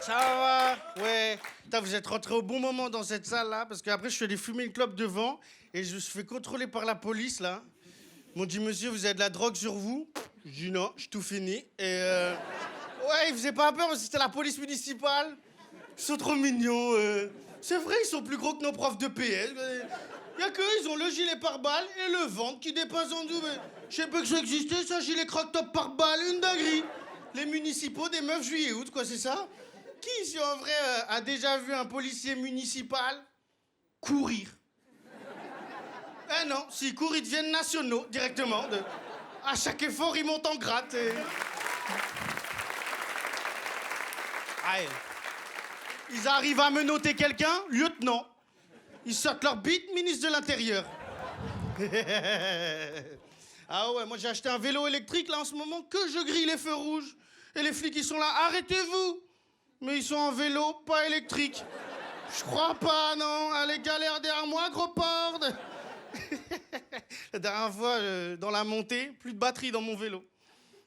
Ça va? Ouais. Putain, vous êtes rentré au bon moment dans cette salle-là, parce qu'après, je suis allé fumer une clope devant, et je me suis fait contrôler par la police, là. Ils m'ont dit, monsieur, vous avez de la drogue sur vous? Je dis non, j'ai tout fini. Et ouais, ils faisaient pas peur, parce que c'était la police municipale. Ils sont trop mignons. C'est vrai, ils sont plus gros que nos profs de PS. Y a qu'eux, ils ont le gilet pare-balles et le ventre qui dépasse en dessous. Mais je sais pas que ça existait, ça, gilet croque-top pare-balles, une dinguerie. Les municipaux des meufs juillet-août, quoi, c'est ça? Qui ici, en vrai, a déjà vu un policier municipal courir? Eh non, s'ils courent, ils deviennent nationaux, directement. À chaque effort, ils montent en gratte. Aïe. Ils arrivent à menotter quelqu'un, lieutenant. Ils sortent leur bite, ministre de l'Intérieur. Ah ouais, moi j'ai acheté un vélo électrique là en ce moment, que je grille les feux rouges. Et les flics ils sont là, arrêtez-vous. Mais ils sont en vélo, pas électrique. Je crois pas, non. Allez, galère derrière moi, gros porc. La dernière fois, dans la montée, plus de batterie dans mon vélo.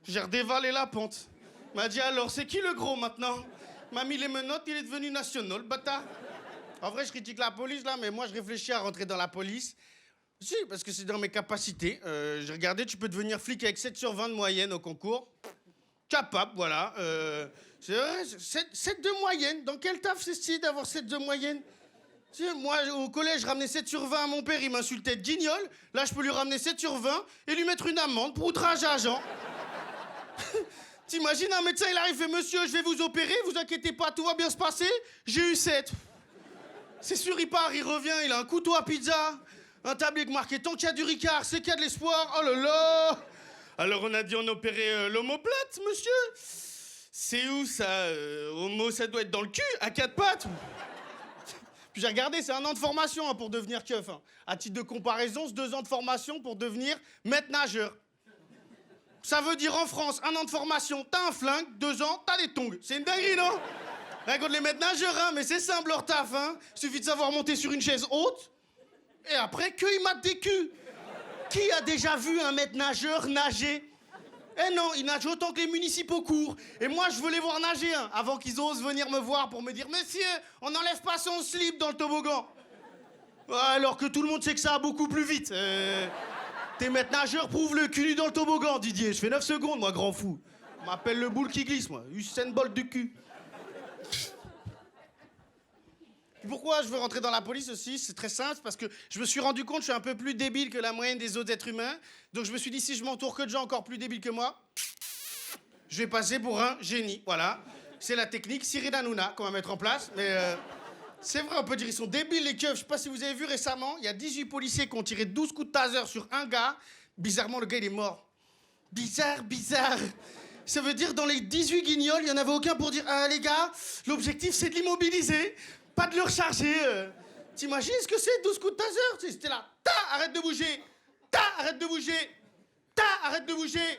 J'ai redévalé la pente. Il m'a dit alors, c'est qui le gros maintenant? Il m'a mis les menottes, il est devenu national, le bâtard. En vrai, je critique la police là, mais moi je réfléchis à rentrer dans la police. Si, parce que c'est dans mes capacités. J'ai regardé, tu peux devenir flic avec 7 sur 20 de moyenne au concours. Capable, voilà. C'est vrai, 7 de moyenne. Dans quel taf c'est stylé d'avoir 7 de moyenne? Tu sais, moi, au collège, je ramenais 7 sur 20 à mon père, il m'insultait de guignol. Là, je peux lui ramener 7 sur 20 et lui mettre une amende pour outrage à agent. T'imagines, un médecin, il arrive et fait « Monsieur, je vais vous opérer, vous inquiétez pas, tout va bien se passer. » J'ai eu 7. C'est sûr, il part, il revient, il a un couteau à pizza, un tablier marqué « Tant qu'il y a du Ricard, c'est qu'il y a de l'espoir. » Oh là là. Alors, on a dit on opérait l'omoplate, monsieur. C'est où, ça homo, ça doit être dans le cul, à 4 pattes. Puis j'ai regardé, c'est 1 an de formation hein, pour devenir keuf. Hein. À titre de comparaison, c'est 2 ans de formation pour devenir maître nageur. Ça veut dire en France, 1 an de formation, t'as un flingue, 2 ans, t'as des tongs. C'est une dinguerie, non? Rien contre les maîtres nageurs, hein, mais c'est simple leur taf, hein. Suffit de savoir monter sur une chaise haute, et après, qu'ils matent des culs. Qui a déjà vu un maître nageur nager? Eh non, ils nagent autant que les municipaux courent. Et moi, je veux les voir nager, hein, avant qu'ils osent venir me voir pour me dire « Monsieur, on n'enlève pas son slip dans le toboggan. » Alors que tout le monde sait que ça va beaucoup plus vite. T'es maître nageur, prouve le cul nu dans le toboggan, Didier. Je fais 9 secondes, moi, grand fou. On m'appelle le boule qui glisse, moi. Usain Bolt du cul. Pourquoi je veux rentrer dans la police aussi? C'est très simple, parce que je me suis rendu compte que je suis un peu plus débile que la moyenne des autres êtres humains. Donc je me suis dit, si je m'entoure que de gens encore plus débiles que moi, je vais passer pour un génie, voilà. C'est la technique Cyril Hanouna qu'on va mettre en place, mais c'est vrai, on peut dire, ils sont débiles les keufs. Je sais pas si vous avez vu récemment, il y a 18 policiers qui ont tiré 12 coups de taser sur un gars. Bizarrement, le gars, il est mort. Bizarre. Ça veut dire, dans les 18 guignols, il y en avait aucun pour dire, ah les gars, l'objectif c'est de l'immobiliser. Pas de le recharger. T'imagines ce que c'est, 12 coups de taser? C'était là. Ta, arrête de bouger. Ta, arrête de bouger. Ta, arrête de bouger.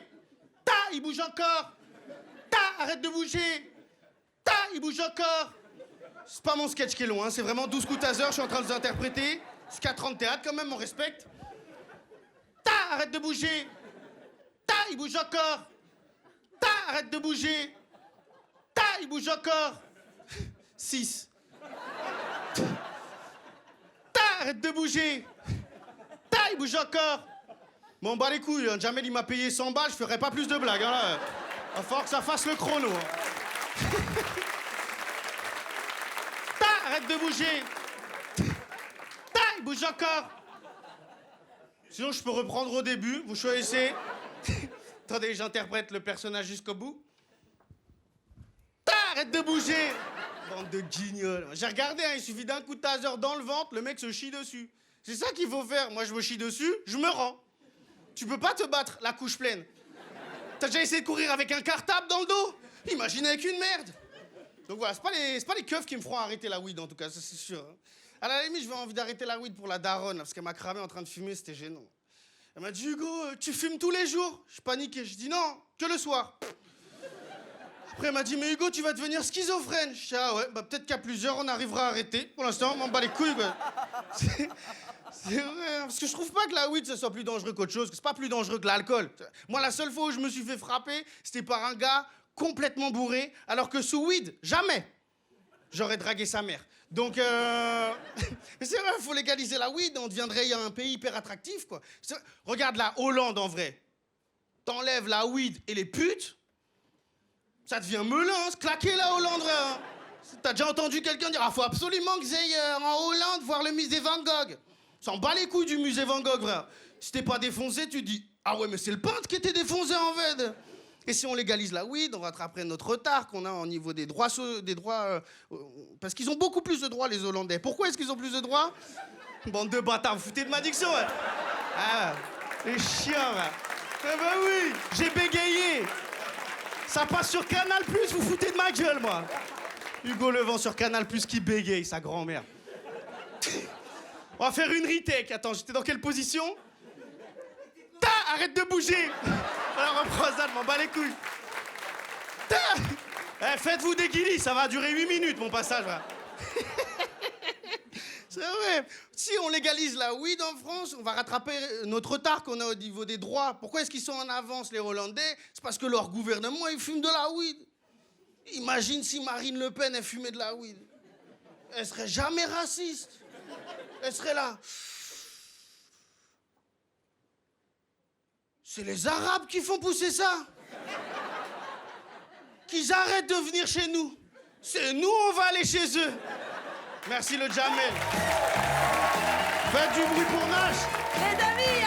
Ta, il bouge encore. Ta, arrête de bouger. Ta, il bouge encore. C'est pas mon sketch qui est long, hein. C'est vraiment 12 coups de taser, je suis en train de vous interpréter. C'est 4 ans de théâtre quand même, on respecte. Ta, arrête de bouger. Ta, il bouge encore. Ta, arrête de bouger. Ta, il bouge encore. 6. Arrête de bouger. Il bouge encore. Bon, bah les couilles, hein. Jamel, il m'a payé 100 balles, je ferai pas plus de blagues. Hein, là. Va falloir que ça fasse le chrono. Hein. Arrête de bouger. Il bouge encore. Sinon, je peux reprendre au début. Vous choisissez. Attendez, j'interprète le personnage jusqu'au bout. Arrête de bouger. Bande de guignols. J'ai regardé, hein, il suffit d'un coup de taser dans le ventre, le mec se chie dessus. C'est ça qu'il faut faire. Moi, je me chie dessus, je me rends. Tu peux pas te battre la couche pleine. T'as déjà essayé de courir avec un cartable dans le dos? Imagine avec une merde. Donc voilà, c'est pas les keufs qui me feront arrêter la weed, en tout cas, ça c'est sûr. Hein. À la limite, je vais envie d'arrêter la weed pour la daronne, parce qu'elle m'a cramé en train de fumer, c'était gênant. Elle m'a dit, Hugo, tu fumes tous les jours? Je paniquais, je dis non, que le soir. Après, elle m'a dit, mais Hugo, tu vas devenir schizophrène. Je dis, ah ouais, bah peut-être qu'à plusieurs, on arrivera à arrêter. Pour l'instant, on m'en bat les couilles, quoi. C'est vrai, hein, parce que je trouve pas que la weed, ça soit plus dangereux qu'autre chose, que c'est pas plus dangereux que l'alcool. Moi, la seule fois où je me suis fait frapper, c'était par un gars complètement bourré, alors que sous weed, jamais. J'aurais dragué sa mère. Donc, mais c'est vrai, il faut légaliser la weed, on deviendrait un pays hyper attractif, quoi. Regarde la Hollande, en vrai. T'enlèves la weed et les putes, ça devient Melun, claquer la Hollande, frère. T'as déjà entendu quelqu'un dire « Ah, faut absolument que j'aille en Hollande voir le musée Van Gogh ». S'en bat les couilles du musée Van Gogh, frère. Si t'es pas défoncé, tu dis « Ah ouais, mais c'est le peintre qui était défoncé, en fait ». Et si on légalise la weed, on rattraperait notre retard qu'on a au niveau des droits... parce qu'ils ont beaucoup plus de droits, les Hollandais. Pourquoi est-ce qu'ils ont plus de droits? Bande de bâtards, vous foutez de ma diction, ouais. Ah, les chiens, ouais. Eh ben oui, j'ai bégayé. Ça passe sur Canal+, vous foutez de ma gueule, moi. Hugo Levent sur Canal+, qui bégaye, sa grand-mère. On va faire une retake. Attends, j'étais dans quelle position? Arrête de bouger. Alors, reprends ça, je m'en bats les couilles. Faites-vous des guilis, ça va durer 8 minutes, mon passage, là. C'est vrai. Si on légalise la weed en France, on va rattraper notre retard qu'on a au niveau des droits. Pourquoi est-ce qu'ils sont en avance, les Hollandais? C'est parce que leur gouvernement, ils fument de la weed. Imagine si Marine Le Pen, elle fumait de la weed. Elle serait jamais raciste. Elle serait là. C'est les Arabes qui font pousser ça. Qu'ils arrêtent de venir chez nous. C'est nous, on va aller chez eux. Merci le Jamel. Faites du bruit pour Nash. Les amis,